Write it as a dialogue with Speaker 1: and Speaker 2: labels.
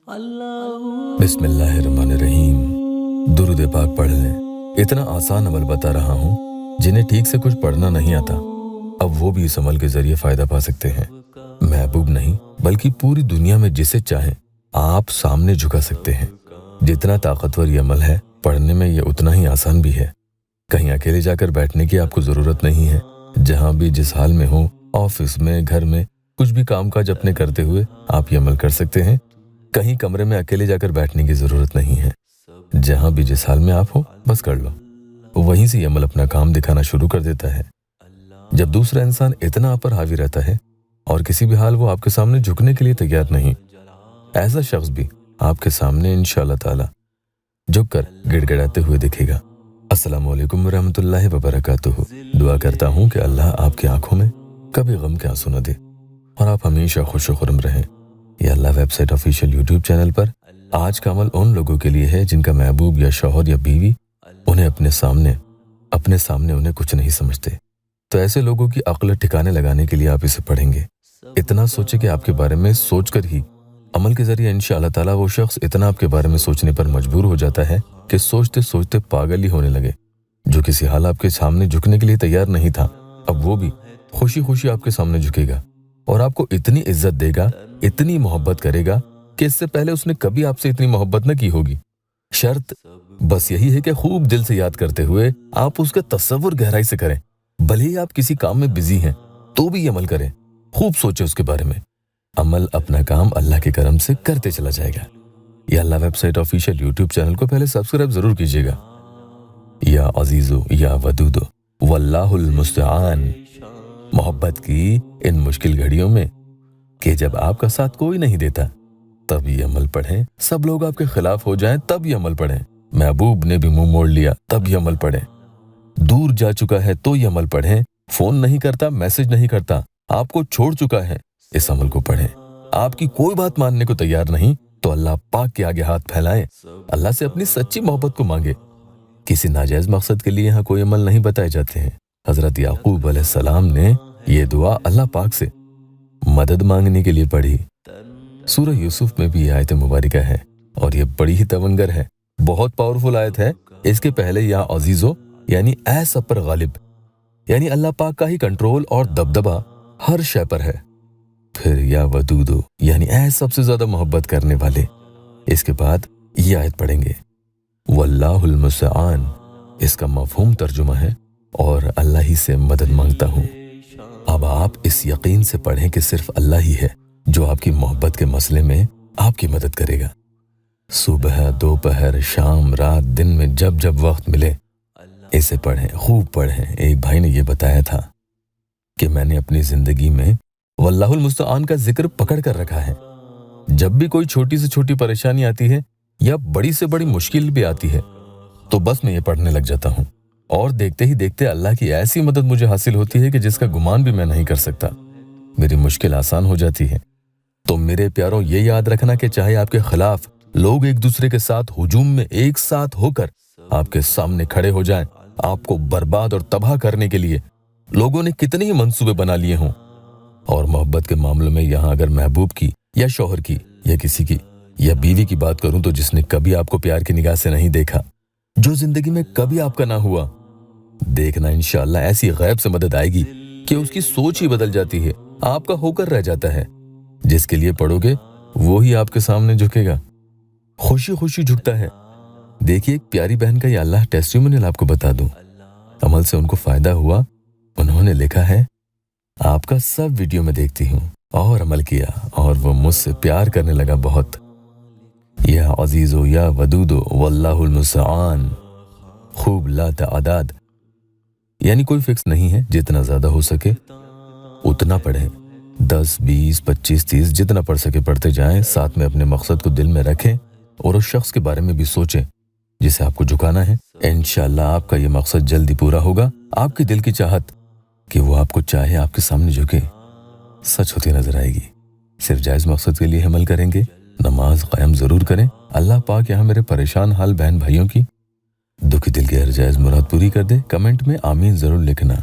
Speaker 1: बिस्मिल्लाहिर्रहमानिर्रहीम। दुरूद पाक पढ़ लें। इतना आसान अमल बता रहा हूँ जिन्हें ठीक से कुछ पढ़ना नहीं आता, अब वो भी इस अमल के जरिए फायदा पा सकते हैं। महबूब नहीं बल्कि पूरी दुनिया में जिसे चाहें आप सामने झुका सकते हैं। जितना ताकतवर ये अमल है, पढ़ने में ये उतना ही आसान भी है। कहीं अकेले जाकर बैठने की आपको जरूरत नहीं है। जहाँ भी जिस हाल में हो, ऑफिस में, घर में, कुछ भी कामकाज अपने करते हुए आप ये अमल कर सकते हैं। कहीं कमरे में अकेले जाकर बैठने की जरूरत नहीं है। जहां भी जिस हाल में आप हो बस कर लो। वहीं से ये अमल अपना काम दिखाना शुरू कर देता है। जब दूसरा इंसान इतना आप पर हावी रहता है और किसी भी हाल वो आपके सामने झुकने के लिए तैयार नहीं, ऐसा शख्स भी आपके सामने इंशाअल्लाह ताला झुक कर गिड़गिड़ाते हुए दिखेगा। अस्सलामु अलैकुम रहमतुल्लाहि व बरकातुहू। दुआ करता हूँ कि अल्लाह आपकी आंखों में कभी गम के आंसू न दे और आप हमेशा खुश खुर्रम रहें। ये अल्लाह वेबसाइट ऑफिशियल यूट्यूब चैनल पर आज का अमल उन लोगों के लिए है जिनका महबूब या शौहर या बीवी उन्हें अपने सामने उन्हें कुछ नहीं समझते। तो ऐसे लोगों की अक्ल ठिकाने लगाने के लिए आप इसे पढ़ेंगे। इतना सोचे कि आपके बारे में सोचकर ही अमल के जरिए इंशाअल्लाह ताला वो शख्स इतना आपके बारे में सोचने पर मजबूर हो जाता है कि सोचते सोचते पागल ही होने लगे। जो किसी हाल आपके सामने झुकने के लिए तैयार नहीं था, अब वो भी खुशी खुशी आपके सामने झुकेगा और आपको इतनी इज्जत देगा, इतनी मोहब्बत करेगा कि इससे पहले उसने कभी आपसे इतनी मोहब्बत न की होगी। शर्त बस यही है कि खूब दिल से याद करते हुए आप उसका तसव्वुर गहराई से करें। भले ही आप किसी काम में बिजी हैं तो भी ये अमल करें। खूब सोचे उसके बारे में। अमल अपना काम अल्लाह के करम से करते चला जाएगा। या अल्लाह वेबसाइट ऑफिशियल यूट्यूब चैनल को पहले सब्सक्राइब जरूर कीजिएगा। या अजीजो या वदूदो वल्लाहुल मुस्तआन। मोहब्बत की इन मुश्किल घड़ियों में कि जब आपका साथ कोई नहीं देता तब ये अमल पढ़ें। सब लोग आपके खिलाफ हो जाएं तब ये अमल पढ़ें। महबूब ने भी मुंह मोड़ लिया तब ये अमल पढ़ें। दूर जा चुका है तो ये अमल पढ़ें। फोन नहीं करता, मैसेज नहीं करता, आपको छोड़ चुका है, इस अमल को पढ़ें। आपकी कोई बात मानने को तैयार नहीं तो अल्लाह पाक के आगे हाथ फैलाएं। अल्लाह से अपनी सच्ची मोहब्बत को मांगे। किसी नाजायज मकसद के लिए यहाँ कोई अमल नहीं बताए जाते हैं। हजरत याकूब अलैहिस्सलाम ने ये दुआ अल्लाह पाक से मदद मांगने के लिए पढ़ी। सूरह यूसुफ में भी ये आयत मुबारका है और ये बड़ी ही तवंगर है, बहुत पावरफुल आयत है। इसके पहले या अजीजो यानी ऐ सब पर गालिब, यानी अल्लाह पाक का ही कंट्रोल और दबदबा हर शय पर है। फिर या वदूदो यानी ऐ सबसे ज्यादा मोहब्बत करने वाले। इसके बाद ये आयत पढ़ेंगे वल्लाहुल मुस्तआन। इसका मफहूम तर्जुमा है और अल्लाह ही से मदद मांगता हूँ। अब आप इस यकीन से पढ़ें कि सिर्फ अल्लाह ही है जो आपकी मोहब्बत के मसले में आपकी मदद करेगा। सुबह, दोपहर, शाम, रात, दिन में जब जब वक्त मिले इसे पढ़ें, खूब पढ़ें। एक भाई ने यह बताया था कि मैंने अपनी जिंदगी में वल्लाहुल मुस्तआन का जिक्र पकड़ कर रखा है। जब भी कोई छोटी से छोटी परेशानी आती है या बड़ी से बड़ी मुश्किल भी आती है तो बस मैं ये पढ़ने लग जाता हूँ और देखते ही देखते अल्लाह की ऐसी मदद मुझे हासिल होती है कि जिसका गुमान भी मैं नहीं कर सकता। मेरी मुश्किल आसान हो जाती है। तो मेरे प्यारों, ये याद रखना कि चाहे आपके खिलाफ लोग एक दूसरे के साथ हुजूम में एक साथ होकर आपके सामने खड़े हो जाएं, आपको बर्बाद और तबाह करने के लिए लोगों ने कितने ही मंसूबे बना लिए हों, और मोहब्बत के मामले में यहाँ अगर महबूब की या शौहर की या किसी की या बीवी की बात करूं तो जिसने कभी आपको प्यार की निगाह से नहीं देखा, जो जिंदगी में कभी आपका ना हुआ, देखना इंशाअल्लाह ऐसी गैब से मदद आएगी कि उसकी सोच ही बदल जाती है, आपका होकर रह जाता है। जिसके लिए पढ़ोगे वो ही आपके सामने झुकेगा, खुशी खुशी झुकता है। देखिए, एक प्यारी बहन का ये अल्लाह टेस्टिमोनियल आपको बता दूं। अमल से उनको फायदा हुआ। उन्होंने लिखा है, आपका सब वीडियो में देखती हूँ और अमल किया और वो मुझसे प्यार करने लगा बहुत। या अजीजो या वदूदो वल्लाहुल मुस्तआन। खूब ला तादाद यानी कोई फिक्स नहीं है, जितना ज्यादा हो सके उतना पढ़ें। 10, 20, 25, 30 जितना पढ़ सके पढ़ते जाएं। साथ में अपने मकसद को दिल में रखें और उस शख्स के बारे में भी सोचें जिसे आपको झुकाना है। इंशाअल्लाह आपका ये मकसद जल्दी पूरा होगा। आपके दिल की चाहत कि वो आपको चाहे आपके सामने झुके सच होती नजर आएगी। सिर्फ जायज मकसद के लिए अमल करेंगे। नमाज कायम जरूर करें। अल्लाह पाक यहाँ मेरे परेशान हाल बहन भाइयों की दुखी दिल की हर जायज मुराद पूरी कर दे। कमेंट में आमीन जरूर लिखना।